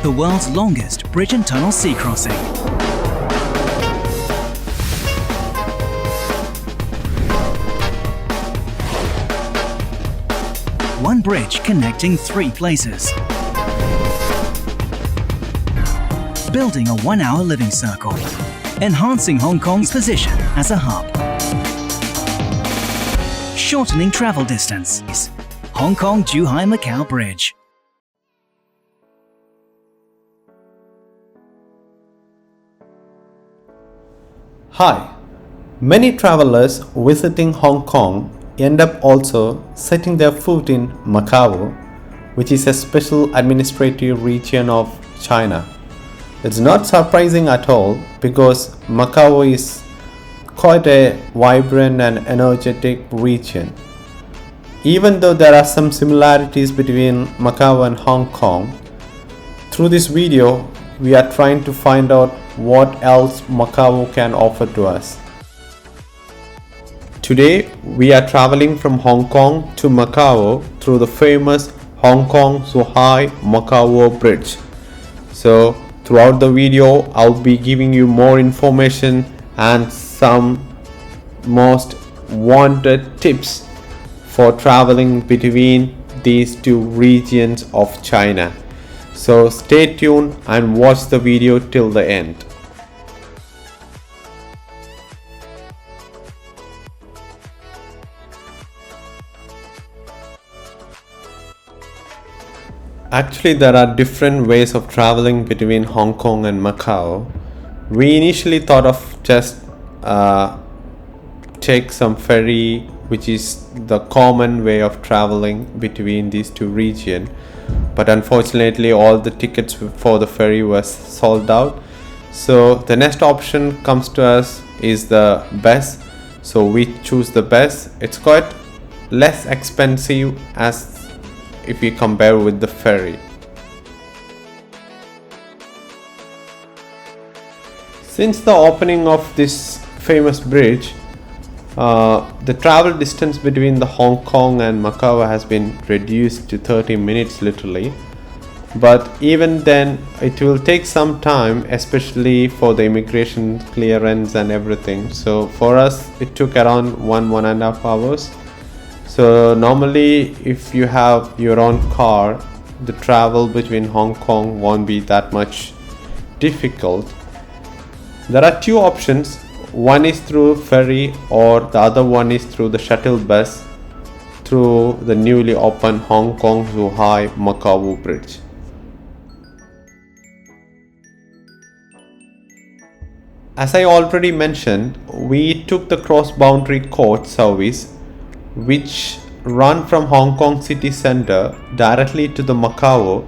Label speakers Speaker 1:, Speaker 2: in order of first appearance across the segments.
Speaker 1: the world's longest bridge and tunnel sea crossing. One bridge connecting 3 places. Building a 1-hour living circle, enhancing Hong Kong's position as a hub. Shortening travel distance. Hong Kong Zhuhai Macao Bridge.
Speaker 2: Hi! Many travelers visiting Hong Kong end up also setting their foot in Macao, which is a special administrative region of China. It's not surprising at all because Macao is quite a vibrant and energetic region. Even though there are some similarities between Macao and Hong Kong, through this video we are trying to find out what else Macao can offer to us. Today we are traveling from Hong Kong to Macao through the famous Hong Kong Zhuhai Macao Bridge. So throughout the video I'll be giving you more information and some most wanted tips for traveling between these two regions of China. So stay tuned and watch the video till the end. Actually, there are different ways of traveling between Hong Kong and Macao. We initially thought of just take some ferry, which is the common way of traveling between these two regions. But unfortunately, all the tickets for the ferry was sold out. So the next option comes to us is the bus. So we choose the bus. It's quite less expensive as if we compare with the ferry. Since the opening of this famous bridge, the travel distance between the Hong Kong and Macao has been reduced to 30 minutes literally. But even then it will take some time, especially for the immigration clearance and everything. So for us it took around 1.5 hours. So normally if you have your own car, the travel between Hong Kong won't be that much difficult. There are 2 options. One is through ferry or the other one is through the shuttle bus through the newly opened Hong Kong Zhuhai Macao Bridge. As I already mentioned, we took the cross-boundary coach service which run from Hong Kong city center directly to the Macao,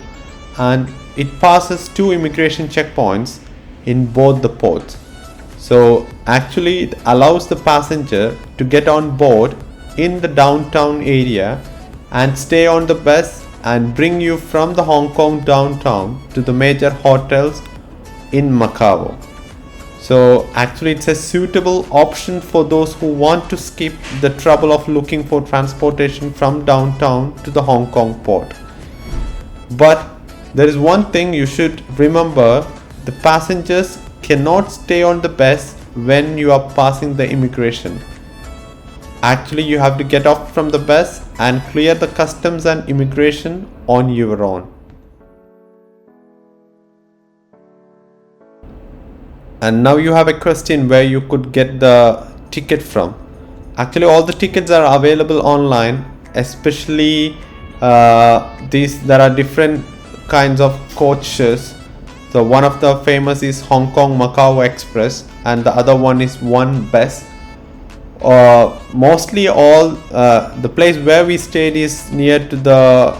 Speaker 2: and it passes 2 immigration checkpoints in both the ports. So actually it allows the passenger to get on board in the downtown area and stay on the bus and bring you from the Hong Kong downtown to the major hotels in Macao. So actually it's a suitable option for those who want to skip the trouble of looking for transportation from downtown to the Hong Kong port. But there is one thing you should remember: the passengers cannot stay on the bus when you are passing the immigration. Actually you have to get off from the bus and clear the customs and immigration on your own. And now you have a question where you could get the ticket from. Actually all the tickets are available online, especially there are different kinds of coaches. So one of the famous is Hong Kong Macao Express and the other one is One Bus. Mostly all the place where we stayed is near to the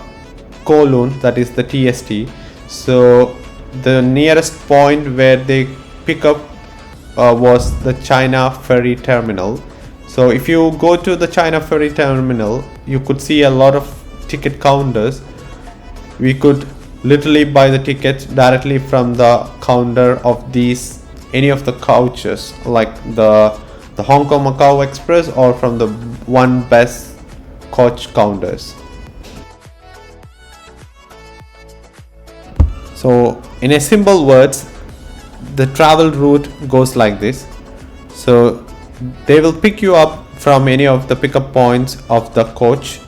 Speaker 2: Kowloon, that is the TST. So the nearest point where they pick up was the China Ferry Terminal. So if you go to the China Ferry Terminal, you could see a lot of ticket counters. We could literally buy the tickets directly from the counter of any of the coaches, like the Hong Kong Macao Express or from the One Bus coach counters. So in a simple words, the travel route goes like this. So they will pick you up from any of the pickup points of the coach,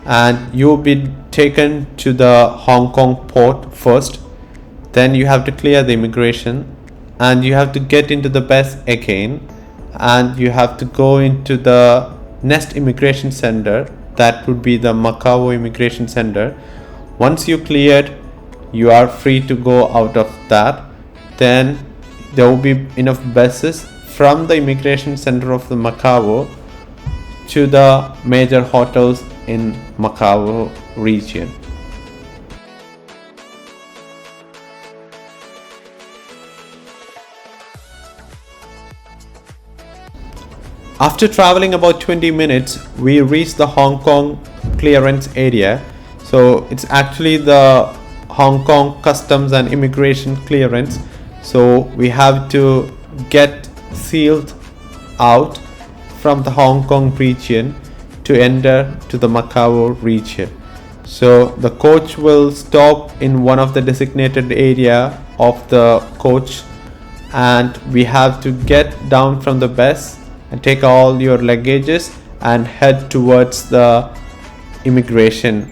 Speaker 2: and you will be taken to the Hong Kong port first. Then you have to clear the immigration, and you have to get into the bus again, and you have to go into the next immigration center. That would be the Macao immigration center. Once you cleared, you are free to go out of that. Then there will be enough buses from the immigration center of the Macao to the major hotels in Macao region. After traveling about 20 minutes, we reached the Hong Kong clearance area. So it's actually the Hong Kong customs and immigration clearance. So we have to get sealed out from the Hong Kong region to enter to the Macao region. So the coach will stop in one of the designated area of the coach, and we have to get down from the bus and take all your luggages and head towards the immigration.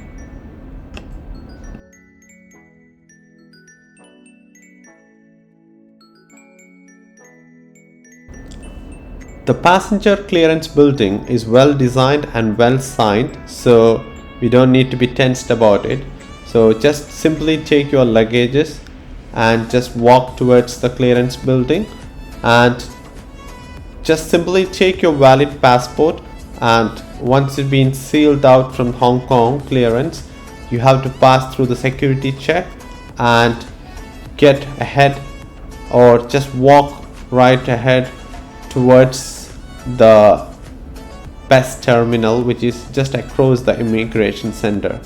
Speaker 2: The passenger clearance building is well designed and well signed, so we don't need to be tensed about it. So just simply take your luggages and just walk towards the clearance building, and just simply take your valid passport, and once it's been sealed out from Hong Kong clearance, you have to pass through the security check and get ahead, or just walk right ahead towards the bus terminal, which is just across the immigration center.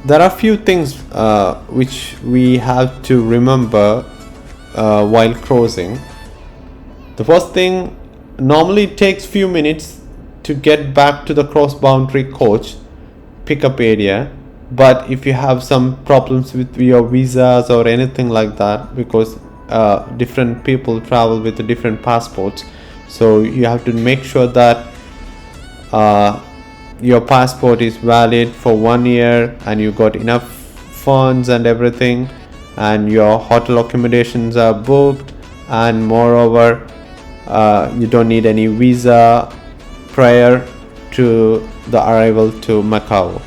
Speaker 2: There are a few things which we have to remember while crossing. The first thing, normally it takes few minutes to get back to the cross boundary coach pickup area, but if you have some problems with your visas or anything like that, because different people travel with different passports, so you have to make sure that your passport is valid for 1 year and you got enough funds and everything, and your hotel accommodations are booked, and moreover you don't need any visa prior to the arrival to Macau.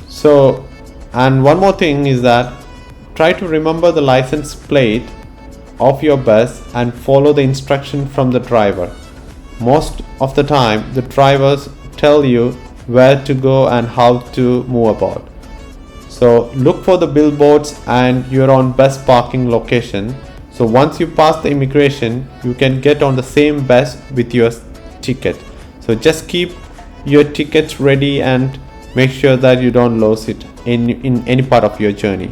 Speaker 2: So, and one more thing is that try to remember the license plate of your bus and follow the instruction from the driver. Most of the time the drivers tell you where to go and how to move about. So look for the billboards and your own bus parking location. So once you pass the immigration, you can get on the same bus with your ticket. So just keep your tickets ready and make sure that you don't lose it in any part of your journey.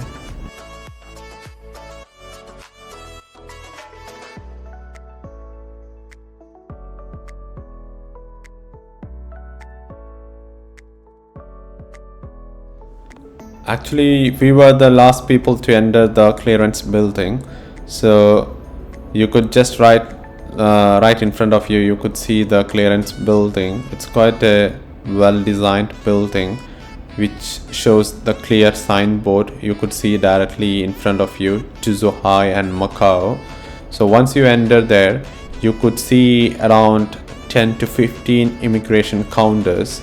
Speaker 2: Actually, we were the last people to enter the clearance building, so you could just right in front of you, you could see the clearance building. It's quite a well designed building which shows the clear signboard. You could see directly in front of you to Zhuhai and Macao. So once you enter there, you could see around 10 to 15 immigration counters.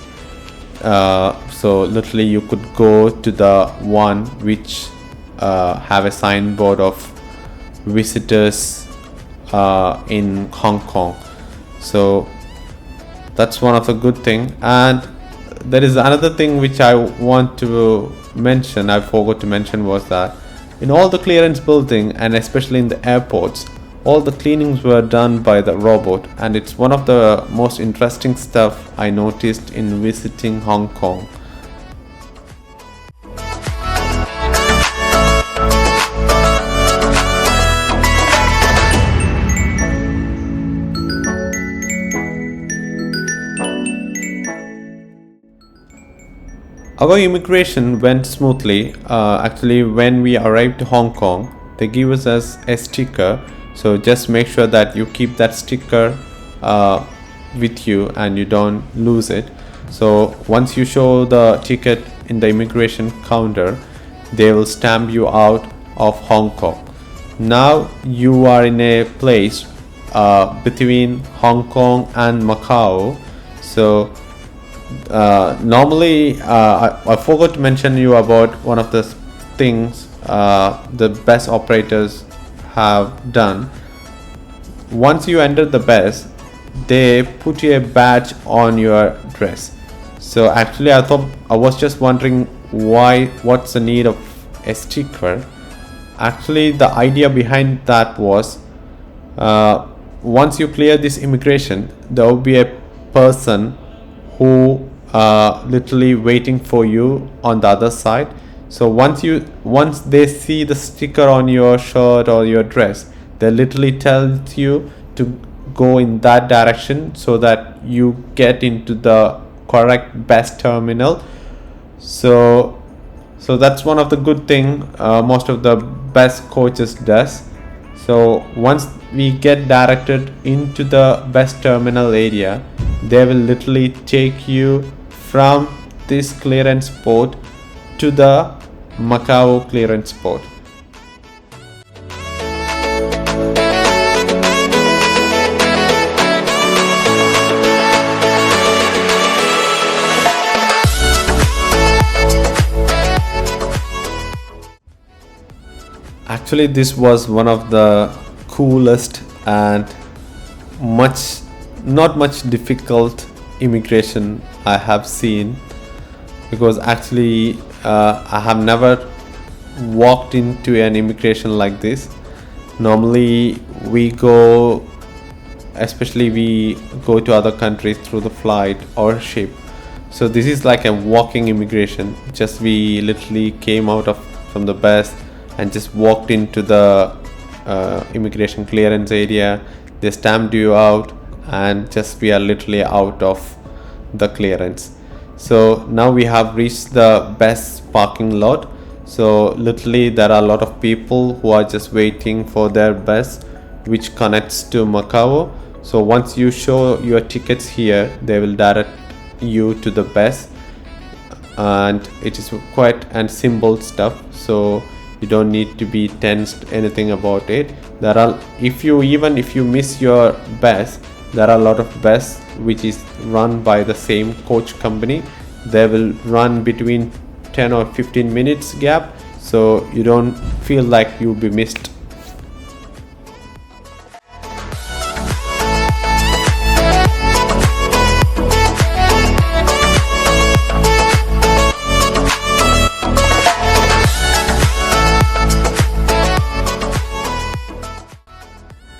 Speaker 2: So literally you could go to the one which have a signboard of visitors in Hong Kong. So that's one of the good thing. And there is another thing which I want to mention, I forgot to mention, was that in all the clearance building and especially in the airports, all the cleanings were done by the robot, and it's one of the most interesting stuff I noticed in visiting Hong Kong. Our immigration went smoothly. Actually, when we arrived to Hong Kong, they give us a sticker. So just make sure that you keep that sticker with you and you don't lose it. So once you show the ticket in the immigration counter, they will stamp you out of Hong Kong. Now you are in a place between Hong Kong and Macau. So normally I forgot to mention you about one of the things the bus operators have done. Once you enter the bus, they put a badge on your dress. So actually I was just wondering what's the need of a sticker. Actually the idea behind that was once you clear this immigration, there will be a person who literally waiting for you on the other side. So once they see the sticker on your shirt or your dress, they literally tell you to go in that direction so that you get into the correct bus terminal. So that's one of the good thing most of the bus coaches does. So once we get directed into the bus terminal area, they will literally take you from this clearance port to the Macao clearance port. Actually, this was one of the coolest and not much difficult immigration I have seen, because actually I have never walked into an immigration like this. Normally we go to other countries through the flight or ship. So this is like a walking immigration. Just we literally came out from the bus and just walked into the immigration clearance area. They stamped you out and just we are literally out of the clearance. So now we have reached the bus parking lot. So literally there are a lot of people who are just waiting for their bus which connects to Macau. So once you show your tickets here, they will direct you to the bus, and it is quite and simple stuff. So you don't need to be tensed anything about it. If you miss your bus, there are a lot of bus which is run by the same coach company. They will run between 10 or 15 minutes gap, so you don't feel like you'll be missed.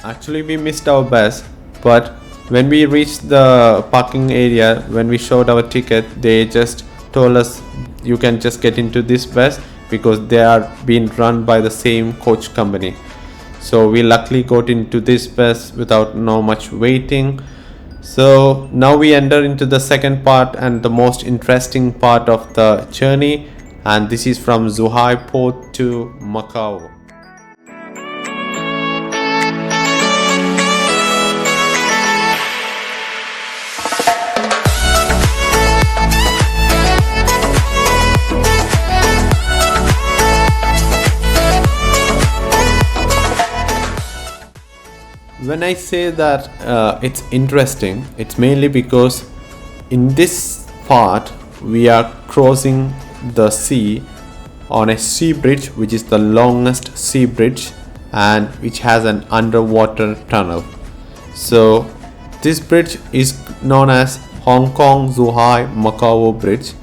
Speaker 2: Actually, we missed our bus, but when we reached the parking area, when we showed our ticket, they just told us you can just get into this bus because they are being run by the same coach company. So we luckily got into this bus without no much waiting. So now we enter into the second part and the most interesting part of the journey, and this is from Zhuhai port to Macau. When I say that it's interesting, it's mainly because in this part we are crossing the sea on a sea bridge, which is the longest sea bridge and which has an underwater tunnel. So this bridge is known as Hong Kong Zhuhai Macao Bridge.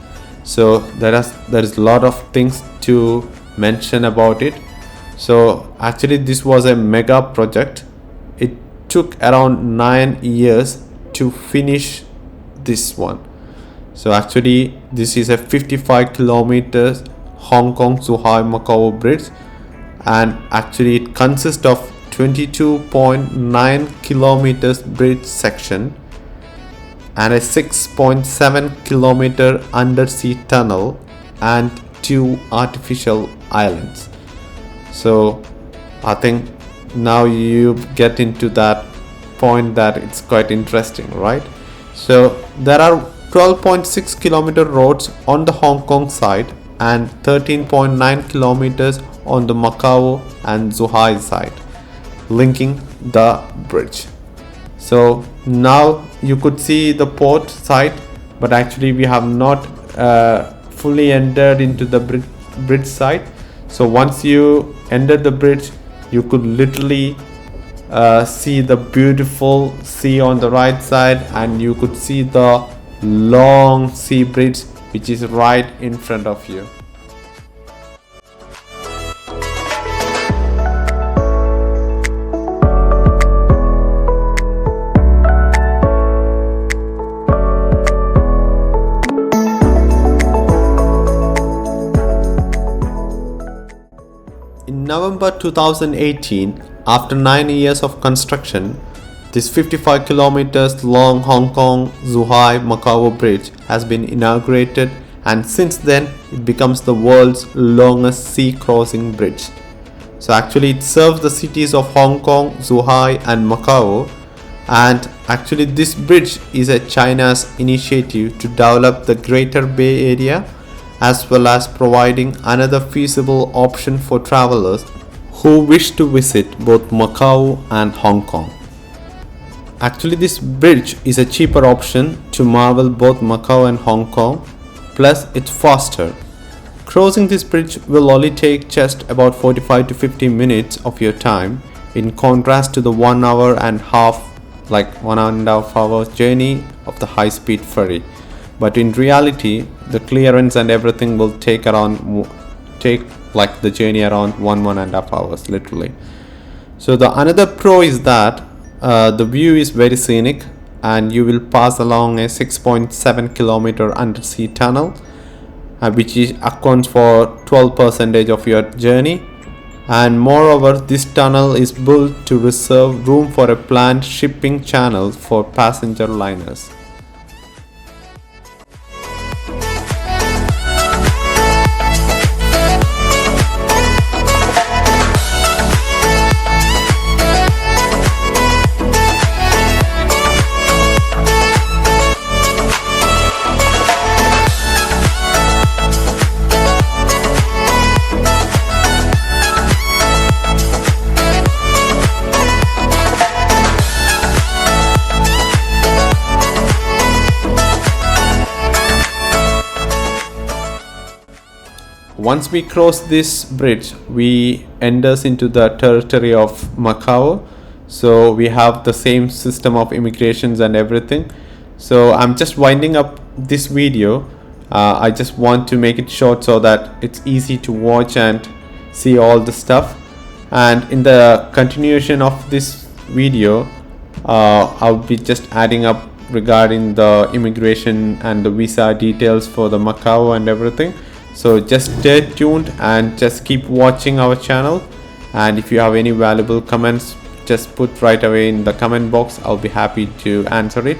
Speaker 2: So there is a lot of things to mention about it. So actually this was a mega project. It took around 9 years to finish this one. So actually this is a 55 kilometers Hong Kong Zhuhai Macao bridge, and actually it consists of 22.9 kilometers bridge section and a 6.7 kilometer undersea tunnel and 2 artificial islands. So I think now you get into that point that it's quite interesting, right? So there are 12.6 kilometer roads on the Hong Kong side and 13.9 kilometers on the Macao and Zhuhai side, linking the bridge. So now you could see the port side, but actually we have not fully entered into the bridge side. So once you enter the bridge, you could literally see the beautiful sea on the right side, and you could see the long sea bridge which is right in front of you. In November 2018, after 9 years of construction, this 55 kilometers long Hong Kong Zhuhai Macao bridge has been inaugurated, and since then it becomes the world's longest sea crossing bridge. So actually it serves the cities of Hong Kong, Zhuhai and Macao, and actually this bridge is a China's initiative to develop the Greater Bay Area, as well as providing another feasible option for travelers who wish to visit both Macau and Hong Kong. Actually, this bridge is a cheaper option to travel both Macau and Hong Kong, plus it's faster. Crossing this bridge will only take just about 45 to 50 minutes of your time, in contrast to the 1 hour and a half, like 1.5 hours journey of the high-speed ferry. But in reality, the clearance and everything will take like the journey around 1.5 hours literally. So the another pro is that the view is very scenic, and you will pass along a 6.7 kilometer undersea tunnel, which accounts for 12% of your journey. And moreover, this tunnel is built to reserve room for a planned shipping channel for passenger liners. Once we cross this bridge, we enter into the territory of Macao. So we have the same system of immigrations and everything. So I'm just winding up this video. I just want to make it short so that it's easy to watch and see all the stuff. And in the continuation of this video, I'll be just adding up regarding the immigration and the visa details for the Macao and everything. So just stay tuned and just keep watching our channel, and if you have any valuable comments, just put right away in the comment box. I'll be happy to answer it.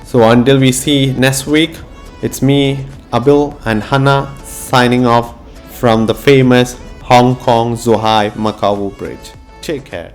Speaker 2: So until we see next week, it's me, Abil and Hannah signing off from the famous Hong Kong Zhuhai Macao Bridge. Take care.